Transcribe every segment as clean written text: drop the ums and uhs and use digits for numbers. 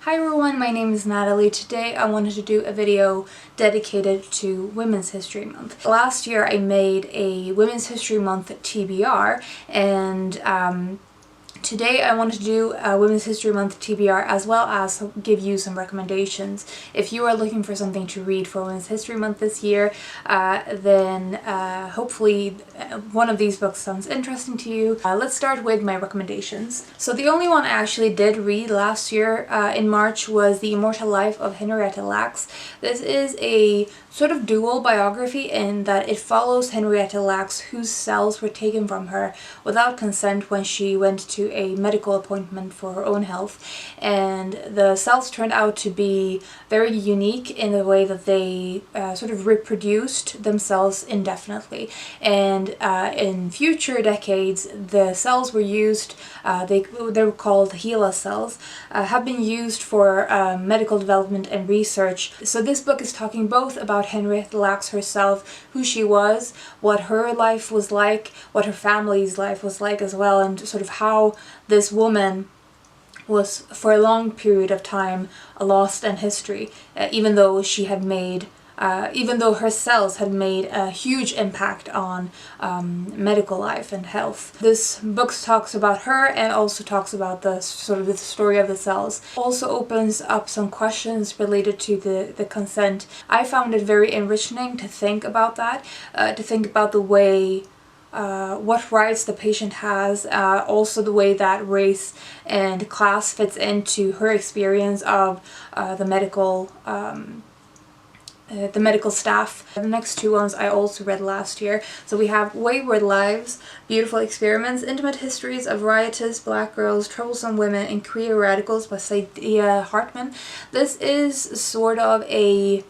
Hi everyone, my name is Natalie. Today I wanted to do a video dedicated to Women's History Month. Last year I made a Women's History Month TBR, and today I wanted to do a Women's History Month TBR as well as give you some recommendations. If you are looking for something to read for Women's History Month this year, then hopefully one of these books sounds interesting to you. Let's start with my recommendations. So the only one I actually did read last year in March was The Immortal Life of Henrietta Lacks. This is a sort of dual biography in that it follows Henrietta Lacks, whose cells were taken from her without consent when she went to a medical appointment for her own health, and the cells turned out to be very unique in the way that they sort of reproduced themselves indefinitely, and in future decades the cells were used, they were called HeLa cells, have been used for medical development and research. So this book is talking both about Henrietta Lacks herself, who she was, what her life was like, what her family's life was like as well, and sort of how this woman was for a long period of time lost in history, even though she had made even though her cells had made a huge impact on medical life and health. This book talks about her and also talks about the sort of the story of the cells. Also opens up some questions related to the consent. I found it very enriching to think about that, to think about the way what rights the patient has, also the way that race and class fits into her experience of the medical staff. The next two ones I also read last year. So we have Wayward Lives, Beautiful Experiments, Intimate Histories of Riotous Black Girls, Troublesome Women, and Queer Radicals by Saidiya Hartman. This is sort of a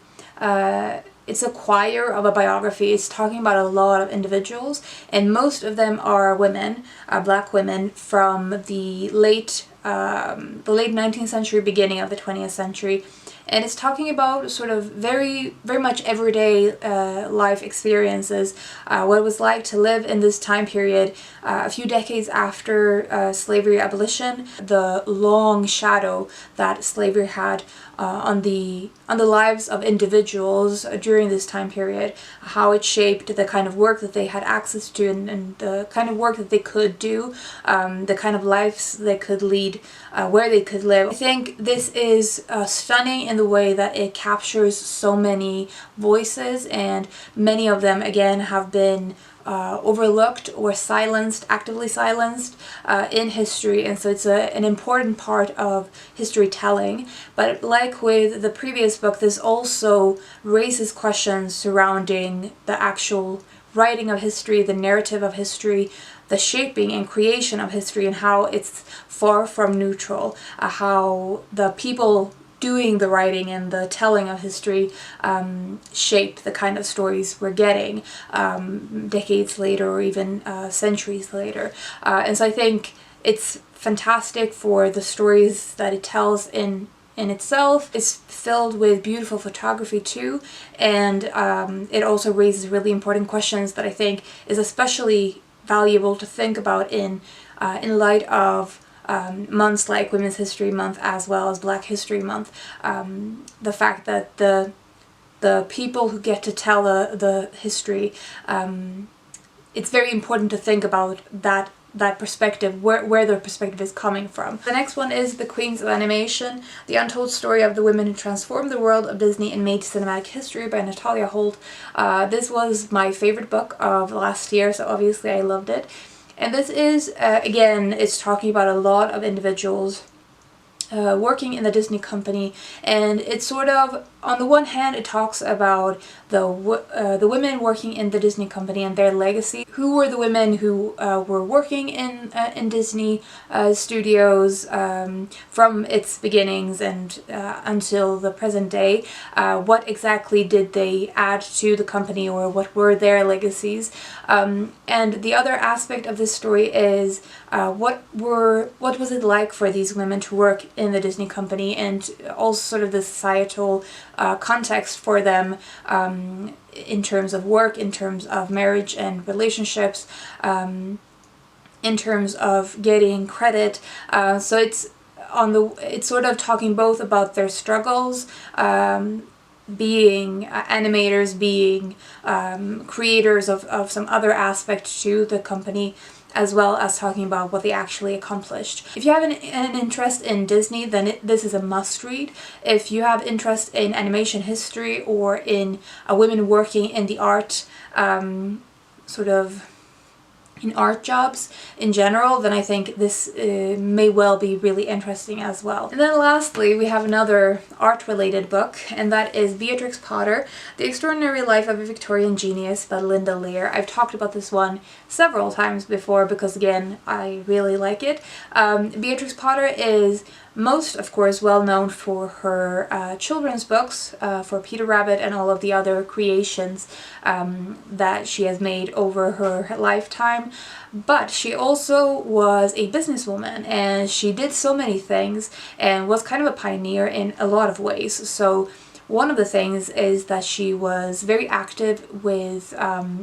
it's a choir of a biography. It's talking about a lot of individuals, and most of them are women, black women from the late 19th century, beginning of the 20th century. And it's talking about sort of very much everyday life experiences, what it was like to live in this time period, a few decades after slavery abolition, the long shadow that slavery had on the lives of individuals during this time period, how it shaped the kind of work that they had access to, and the kind of work that they could do, the kind of lives they could lead, where they could live. I think this is stunning in the way that it captures so many voices, and many of them again have been overlooked or silenced, actively silenced in history, and so it's an important part of history telling. But like with the previous book, this also raises questions surrounding the actual writing of history, the narrative of history, the shaping and creation of history, and how it's far from neutral, how the people doing the writing and the telling of history shape the kind of stories we're getting decades later or even centuries later. And so I think it's fantastic for the stories that it tells in itself. It's filled with beautiful photography too, and it also raises really important questions that I think is especially valuable to think about in light of months like Women's History Month as well as Black History Month. The fact that the people who get to tell the history, it's very important to think about that perspective, where their perspective is coming from. The next one is The Queens of Animation, The Untold Story of the Women Who Transformed the World of Disney and Made Cinematic History by Natalia Holt. This was my favorite book of last year, so obviously I loved it. And this is, again, it's talking about a lot of individuals working in the Disney company, and it's sort of, on the one hand, it talks about the women working in the Disney company and their legacy. Who were the women who were working in Disney studios from its beginnings and until the present day? What exactly did they add to the company, or what were their legacies? And the other aspect of this story is what was it like for these women to work in the Disney company, and also sort of the societal context for them in terms of work, in terms of marriage and relationships, in terms of getting credit. So it's it's sort of talking both about their struggles, being animators, being creators of some other aspect to the company, as well as talking about what they actually accomplished. If you have an interest in Disney, then this is a must-read. If you have interest in animation history or in women working in the art, sort of in art jobs in general, then I think this may well be really interesting as well. And then lastly, we have another art-related book, and that is Beatrix Potter, The Extraordinary Life of a Victorian Genius by Linda Lear. I've talked about this one several times before because, again, I really like it. Beatrix Potter is most, of course, well known for her children's books, for Peter Rabbit and all of the other creations that she has made over her lifetime. But she also was a businesswoman, and she did so many things and was kind of a pioneer in a lot of ways. So one of the things is that she was very active with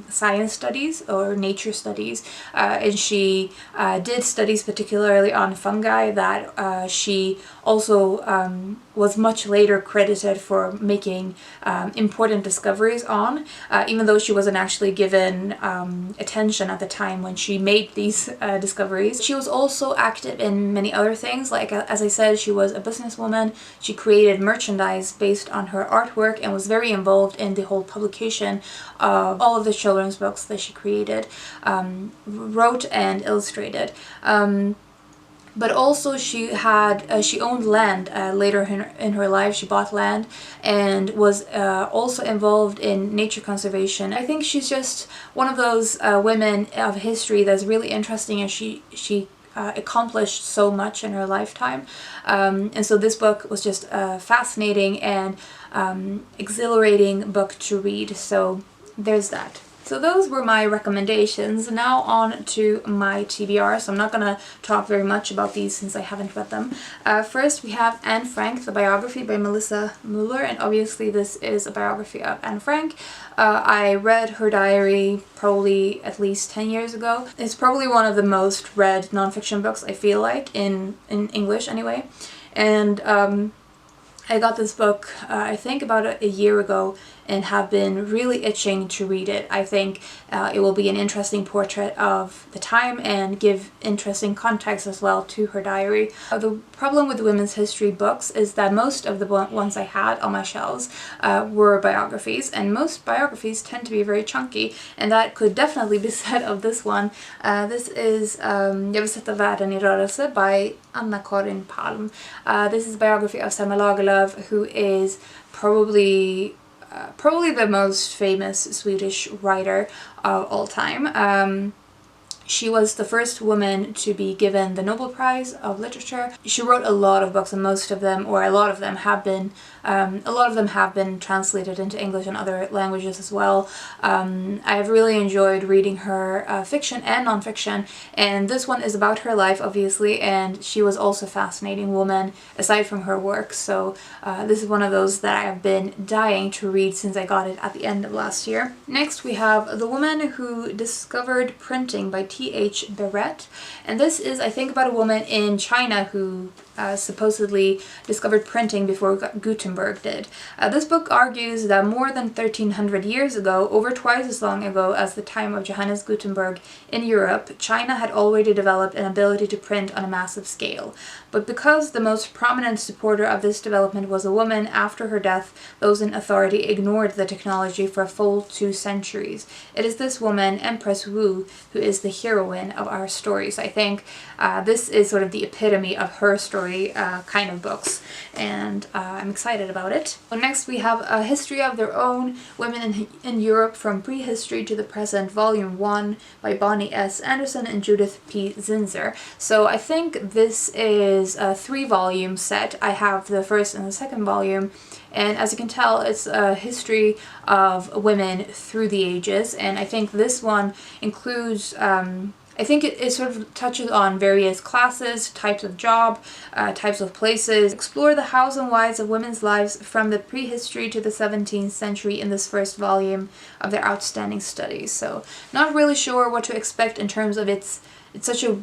science studies or nature studies, and she did studies particularly on fungi that she also was much later credited for making important discoveries on, even though she wasn't actually given attention at the time when she made these discoveries. She was also active in many other things, like as I said, she was a businesswoman. She created merchandise based on her artwork and was very involved in the whole publication of all of the children's books that she created, wrote and illustrated. But also she had, she owned land later in her life. She bought land and was also involved in nature conservation. I think she's just one of those women of history that's really interesting, and she accomplished so much in her lifetime. And so this book was just a fascinating and exhilarating book to read. So there's that. So those were my recommendations. Now on to my TBR. So I'm not going to talk very much about these since I haven't read them. First we have Anne Frank, the biography by Melissa Müller, and obviously this is a biography of Anne Frank. I read her diary probably at least 10 years ago. It's probably one of the most read nonfiction books, I feel like, in English anyway. And I got this book I think about a year ago and have been really itching to read it. I think it will be an interesting portrait of the time and give interesting context as well to her diary. The problem with women's history books is that most of the ones I had on my shelves were biographies, and most biographies tend to be very chunky, and that could definitely be said of this one. This is vill sätta, världen, rörelse by Anna-Karin Palm. This is a biography of Selma Lagerlöf, who is probably the most famous Swedish writer of all time. She was the first woman to be given the Nobel Prize of Literature. She wrote a lot of books, and most of them, or a lot of them, have been translated into English and other languages as well. I have really enjoyed reading her fiction and nonfiction, and this one is about her life, obviously, and she was also a fascinating woman aside from her work. So this is one of those that I have been dying to read since I got it at the end of last year. Next we have The Woman Who Discovered Printing by T.H. Barrett, and this is, I think, about a woman in China who supposedly discovered printing before Gutenberg did. This book argues that more than 1300 years ago, over twice as long ago as the time of Johannes Gutenberg in Europe, China had already developed an ability to print on a massive scale. But because the most prominent supporter of this development was a woman, after her death, those in authority ignored the technology for a full 2 centuries. It is this woman, Empress Wu, who is the heroine of our stories. I think this is sort of the epitome of her story kind of books, and I'm excited about it. So next we have A History of Their Own, Women in Europe from Prehistory to the Present, Volume 1 by Bonnie S. Anderson and Judith P. Zinsser. So I think this is a 3-volume set. I have the first and the second volume, and as you can tell, it's a history of women through the ages, and I think this one includes I think it sort of touches on various classes, types of job, types of places. Explore the hows and whys of women's lives from the prehistory to the 17th century in this first volume of their outstanding studies. So not really sure what to expect in terms of it's such a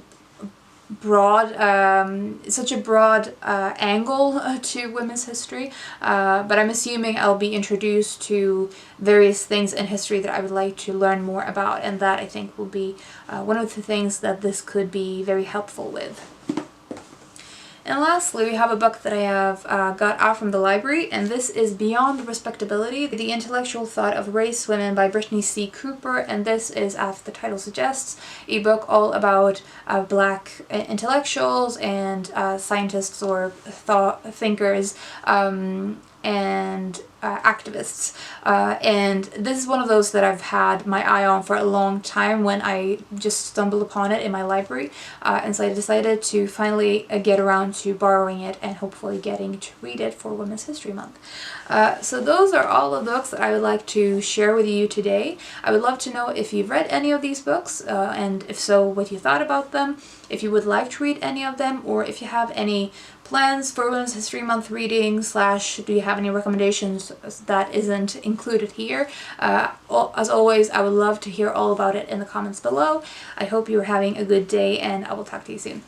such a broad angle to women's history, but I'm assuming I'll be introduced to various things in history that I would like to learn more about, and that I think will be one of the things that this could be very helpful with. And lastly, we have a book that I have got out from the library, and this is Beyond Respectability, The Intellectual Thought of Race Women by Brittney C. Cooper, and this is, as the title suggests, a book all about black intellectuals and scientists or thinkers and activists. And this is one of those that I've had my eye on for a long time when I just stumbled upon it in my library. And so I decided to finally get around to borrowing it and hopefully getting to read it for Women's History Month. So those are all of the books that I would like to share with you today. I would love to know if you've read any of these books, and if so, what you thought about them, if you would like to read any of them, or if you have any plans for Women's History Month reading, / do you have any recommendations that isn't included here. As always, I would love to hear all about it in the comments below. I hope you're having a good day, and I will talk to you soon.